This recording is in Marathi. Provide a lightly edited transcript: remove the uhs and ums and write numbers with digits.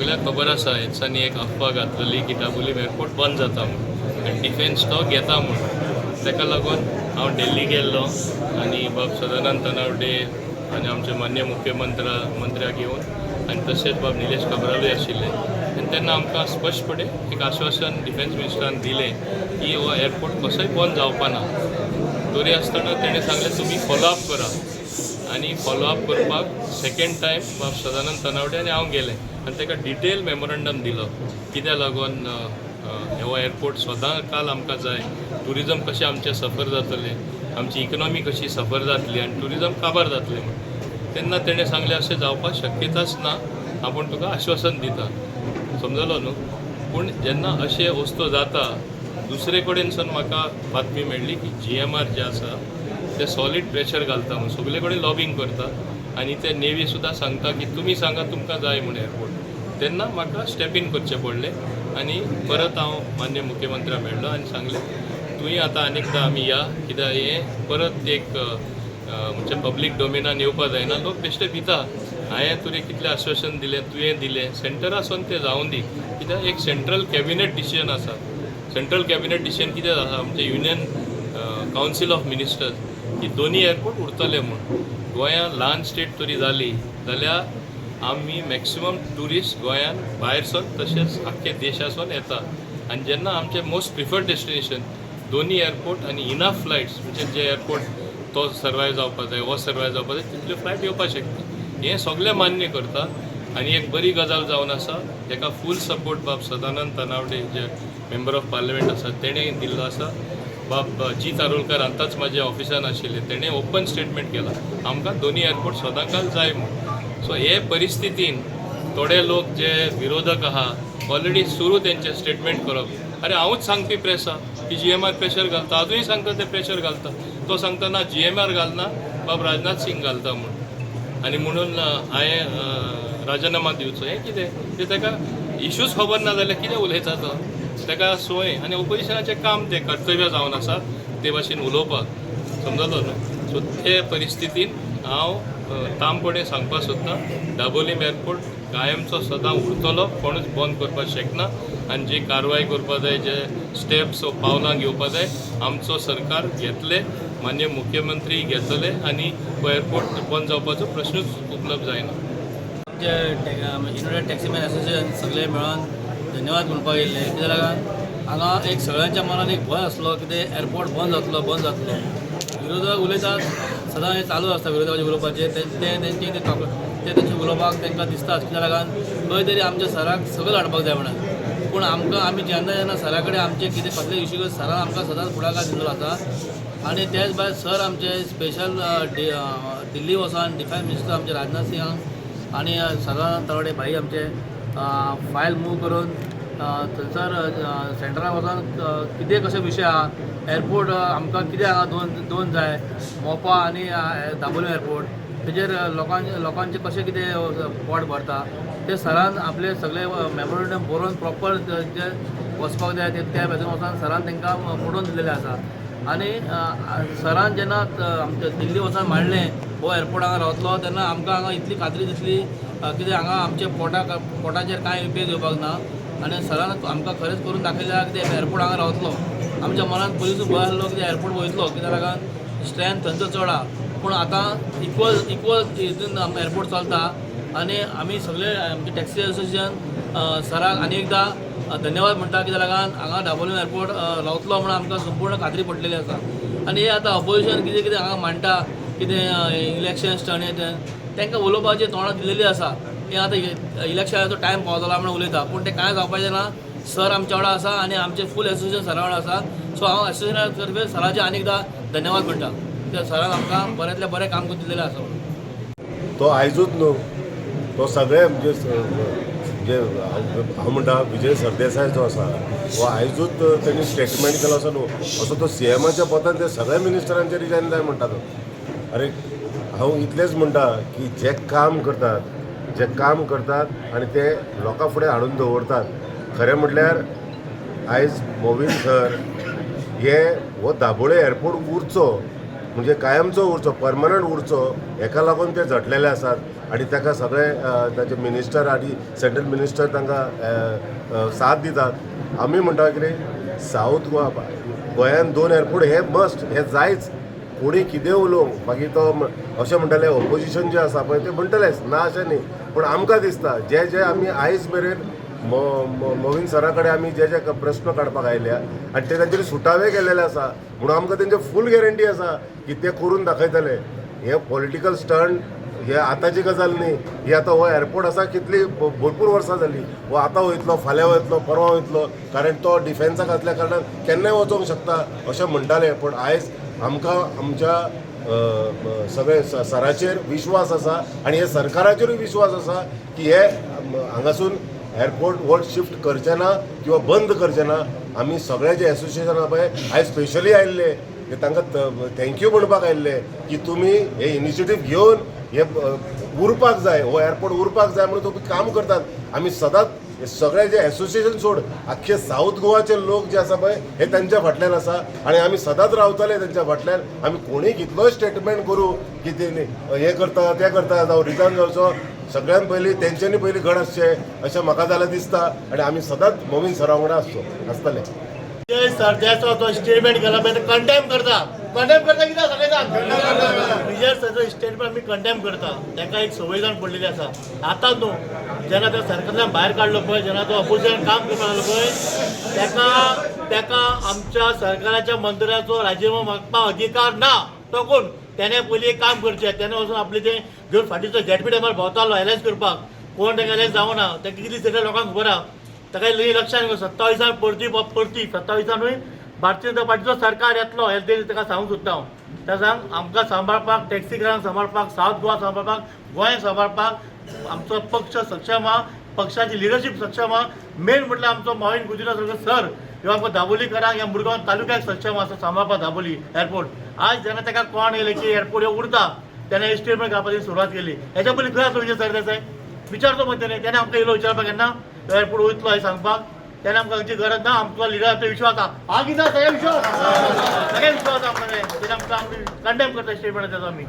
सगळ्यांक खबर आसा हेंच्यांनी एक अफवा घातलेली की दाबोलीम एअरपोर्ट बंद जाता म्हणून आनी डिफेन्स स्टॉक घेता म्हणून ताका लागून हांव दिल्ली गेल्लो आनी बाब सदानंद तनावडे आनी आमचे मान्य मंत्र्याक घेवन आनी तशेंच बाब निलेश काब्रालूय आशिल्ले आनी तेन्ना आमकां स्पश्टपणे एक आश्वासन डिफेन्स मिनिस्टरान दिलें की हो एअरपोर्ट कसोय बंद जावपाना. तरी आसतना तेणें सांगलें तुमी फॉलोअप करा आनी फॉलोअप करपाक सेकंड टायम बाब सदानंद तनावडे आनी हांव गेलें आनी ताका डिटेल मेमोरंडम दिलो कित्याक लागून हो एअरपोर्ट सदां काल आमकां जाय. ट्युरिजम कशें आमचें सफर जातलें, आमची इकॉनॉमी कशी सफर जातली आनी ट्युरिजम काबार जातलें म्हणून. तेन्ना तेणें सांगलें अशें जावपाक शक्यताच ना, आपूण तुका आश्वासन दिता. समजलो न्हू. पूण जेन्ना अशें वस्तू जाता दुसरे कडेनसून म्हाका बातमी मेळ्ळी की GMR जे आसा ते सॉलीड प्रेशर घालता म्हणून सगळे कडेन लॉबिंग करता आनी ते नेवी सुद्दां सांगता की तुमी सांगा तुमकां जाय म्हूण एअरपोर्ट. तेन्ना म्हाका स्टेप इन करचें पडलें आनी परत हांव मान्य मुख्यमंत्र्याक मेळ्ळो आनी सांगलें तुवें आतां आनीकदां आमी या कित्याक हें परत एक म्हणजे पब्लीक डोमेनान येवपा जायना. लोक बेश्टे भिता. हांवें तुवें कितलें आश्वासन दिलें तुवें दिलें सेंटरासून तें जावं दी कित्याक एक सेंट्रल कॅबिनेट डिसिजन आसा. सेंट्रल कॅबिनेट डिसिजन कितें आसा आमचे युनियन कावन्सील ऑफ मिनिस्टर्स की दोनी एअरपोर्ट उरतले म्हूण. गोंयां ल्हान स्टेट तरी जाली जाल्यार आमी मॅक्सिमम ट्युरिस्ट गोंयान भायरसून तशेंच आख्खे देशासून येता आनी जेन्ना आमचें मोस्ट प्रिफर्ड डेस्टिनेशन दोनी एअरपोर्ट आनी इनफ फ्लायट्स म्हणजे जे एअरपोर्ट तो सर्वायव जावपा जाय हो सर्वायव जावपा जाय तितल्यो फ्लायट येवपाक शकता. हें सगळें मान्य करता आनी एक बरी गजाल जावन आसा. ताका फूल सपोर्ट बाब सदानंद तनावडे जे मेंबर ऑफ पार्लमेंट आसा तेणें दिल्लो आसा. बाब जी तारोलकर आतांच म्हाज्या ऑफिसान आशिल्ले तेणें ओपन स्टेटमेंट केला आमकां दोनी एअरपोर्ट सदांकाल जाय म्हूण. सो हे परिस्थितीन थोडे लोक जे विरोधक आहा ऑलरेडी सुरू तेंचें स्टेटमेंट करप. अरे हांवूच सांगपी प्रेस आहा की GMR प्रेशर घालता आजूय सांगता ते प्रेशर घालता. तो सांगता ना GMR घालना बाब राजनाथ सिंग घालता म्हणून आनी म्हणून हांवें राजिनामा दिवचो. हें कितें ते ताका इश्यूज खबर ना जाल्यार कितें उलयता तो. ताका सोय आनी ओपोजिशनाचें काम तें कर्तव्य जावन आसा ते भाशेन उलोवपाक. समजलो न्हू. सो ते परिस्थितीन हांव तामपणे सांगपाक सोदतां दाबोलीम एअरपोर्ट कायमचो सदां उरतलो कोणूच बंद करपाक शकना आनी जी कारवाय करपा जाय जे स्टेप्स पावलां घेवपा जाय आमचो सरकार घेतले मान्य मुख्यमंत्री घेतले आनी हो एअरपोर्ट बंद जावपाचो प्रश्नूच उपलब्ध जायना. जे युनायटेड टॅक्सीमॅन असोसिएशन सगळे मेळोन धन्यवाद म्हणपाक येयल्ले कित्याक लागून हांगा एक सगळ्यांच्या मनान एक भंय आसलो की ते एअरपोर्ट बंद जातलो. विरोधक उलयतात सदां हें चालू आसता विरोधकाचे उलोवपाचें ते तेंचे उलोवपाक तांकां दिसता कित्याक लागून खंय तरी आमच्या सराक सकयल हाडपाक जाय म्हणून. पूण आमी जेन्ना सरा कडेन आमचे कितें कसले इश्यू सरान आमकां सदांच फुडाकार दिल्लो आसा आनी तेच भायर सर आमचे स्पेशल दिल्ली वचोन डिफेन्स मिनिस्टर आमचे राजनाथ सिंगाक आनी सदानंद तनावडे भाई आमचे फायल मूव करून थंयसर सेंटराक वचोन कितें कशे विशय आहा एअरपोर्ट आमकां कितें हांगा दोन जाय मोपा आनी दाबोलीम एअरपोर्ट तेजेर लोकांचे कशें कितें पोट भरता ते सरान आपले सगळे मेमोरंडम बरोवन प्रॉपर जे वचपाक जाय त्या भाशेन वचोन सरान तांकां पडोवन दिल्लेलें आसा. आनी सरान जेन्ना आमच्या दिल्ली वचोन मांडलें हो एअरपोर्ट हांगा रावतलो तेन्ना आमकां हांगा इतली खात्री दिसली कितें हांगा आमचे पोटाचेर कांय उपेग येवपाक ना आनी सरान आमकां खरेंच करून दाखयल्या कितें एअरपोर्ट हांगा रावतलो. आमच्या मनान पयलींच भंय आसलो की एअरपोर्ट वयतलो कित्याक लागून स्ट्रेंथ थंयचो चड आहा पूण आतां इक्वल हितून एअरपोर्ट चलता आनी आमी सगळे आमचे टॅक्सी असोसिएशन सराक आनी एकदां धन्यवाद म्हणटा कित्याक लागून हांगा दाबोलीम एअरपोर्ट रावतलो म्हणून आमकां संपूर्ण खात्री पडलेली आसा. आनी हे आतां ऑपोजिशन कितें हांगा मांडटा कितें इलेक्शन स्टंट तांकां उलोवपाची तोंडां दिलेली आसा. हें आतां इलेक्शनाचो टायम पावतलो म्हणून उलयता पूण तें कांय जावपाचें ना. सर आमच्या वांगडा आसा आनी आमचें फूल एसोसिएशन सरा वांगडा आसा. सो हांव एसोसिएशना तर्फे सराचे आनी एकदां धन्यवाद म्हणटा कित्याक सरान आमकां बऱ्यांतलें बरें काम करून दिलेलें आसा. तो आयजूच न्हू तो सगळे म्हणजे जे हांव म्हणटा विजय सरदेसाय जो आसा हो आयजूच तेणी स्टेटमेंट केलो असो न्हू असो तो CMच्या पोतान ते सगळ्या मिनिस्टरांचे रिजायन जाय म्हणटा तो. अरे हांव इतलेंच म्हणटा की जे काम करतात आनी ते लोकां फुडें हाडून दवरतात खरें म्हटल्यार आयज मोवीन सर हो दाबोळे एअरपोर्ट उरचो म्हणजे कायमचो उरचो परमनंट उरचो हेका लागून ते झटलेले आसात. आनी ताका सगळे ताचे मिनिस्टर आनी सेंट्रल मिनिस्टर तांकां साथ दितात. आमी म्हणटा कितें सावथ गोंयांत 2 एअरपोर्ट हे मस्ट, हे जायच. कोणी कितें उलोवंक मागीर तो अशें म्हणटाले ऑपोजिशन जें आसा पळय तें म्हणटलेच ना अशें न्ही, पूण आमकां दिसता जे आमी आयज मेरेन मोविन सरा कडेन आमी जे प्रस्न काडपाक आयल्या आनी ते तांचेर सुटावे केलेले आसा म्हणून आमकां तेंचे फूल गॅरंटी आसा की ते करून दाखयतले. हे पॉलिटिकल स्टंट हे आतांची गजाल न्ही, ही आतां हो एअरपोर्ट आसा कितली भरपूर वर्सां जाली. हो आतां वयतलो, फाल्यां वयतलो, परवां वयतलो, कारण तो डिफेन्साक आसल्या कारणान केन्नाय वचोंक शकता अशें म्हणटाले. पूण आयज आमकां आमच्या सगळे सराचेर विश्वास आसा आनी हे सरकाराचेरूय विश्वास आसा की हे हांगासून एअरपोर्ट वो शिफ्ट करचे ना किंवा बंद करचे ना. आमी सगळे जे एसोसिएशन आहा पळय आयज स्पेशली आयिल्ले ते तांकां थँक्यू म्हणपाक आयिल्ले की तुमी हे इनिशिएटीव घेवन हे उरपाक जाय, हो एअरपोर्ट उरपाक जाय म्हणून तुमी काम करतात. आमी सदांच सगळे जे एसोसिएशन सोड आख्खे साऊथ गोवाचे लोक जे आसा पळय हे तांच्या फाटल्यान आसा आनी आमी सदांच रावतले तांच्या फाटल्यान. आमी कोणीय कितलोय स्टेटमेंट करूं की ते हे करता ते करता जावं रिटर्न जावचो, सगळ्यान पयलीं तेंच्यांनी पयलीं घड आसचें अशें म्हाका जाल्यार दिसता आनी आमी सदांच मोविन सरा वांगडा आसतले. सरदेसाचो तो स्टेटमेंट केला पळय कंडेम करता कित्याक सगळें विजय सरचो स्टेटमेंट आमी कंडेम करता. ताका एक संविधान पडलेली आसा. आतां न्हू जेन्ना त्या सरकारांतल्यान भायर काडलो पळय, जेन्ना तो अपोजिशन काम करपाक लागलो पळय, ताका आमच्या सरकाराच्या मंत्र्याचो राजिनामो मागपाक अधिकार ना. तो कोण? त्याने पयलीं एक काम करचें, त्याने वचून आपले ते घेवन फाटीचो जेटपी टायमार भोंवतालो एलायन्स करपाक. कोण ताका एलायन्स जावना, ताका कितली सगळ्या लोकांक खबर आहा. ताका लक्षान घेवन 27 परती 27 भारतीय जनता पार्टीचो सरकार येतलो हे ताका सांगूंक सोदता हांव. त्या सांग आमकां सांबाळपाक, टॅक्सीकारांक सांबाळपाक, सावथ गोवा सांबाळपाक, गोंय सांबाळपाक आमचो पक्ष सक्षम आहा, पक्षाची लिडरशीप सक्षम आहा. मेन म्हटल्यार आमचो मोहीन गुजरात सर ह्यो आमकां दाबोलीकरांक ह्या मुरगांव तालुक्याक सक्षम आसा सांबाळपाक दाबोली एअरपोर्ट. आज जेन्ना ताका कोण येयलें की एअरपोर्ट ह्यो उरता तेन्ना हे स्टेटमेंट घालपाची सुरवात केली. हेच्या पयलीं खंय आसलो विजय सरदेसाय? विचारचो मग त्याने आमकां येयलो विचारपाक केन्ना एअरपोर्ट वयतलो हे सांगपाक. त्याने आमकां हांची गरज ना. आमचो लिडराचो विश्वास आहा. कितें सगळे विश्वास आमकां तेणे आमकां आमी कंडेम करता स्टेटमेंट आमी.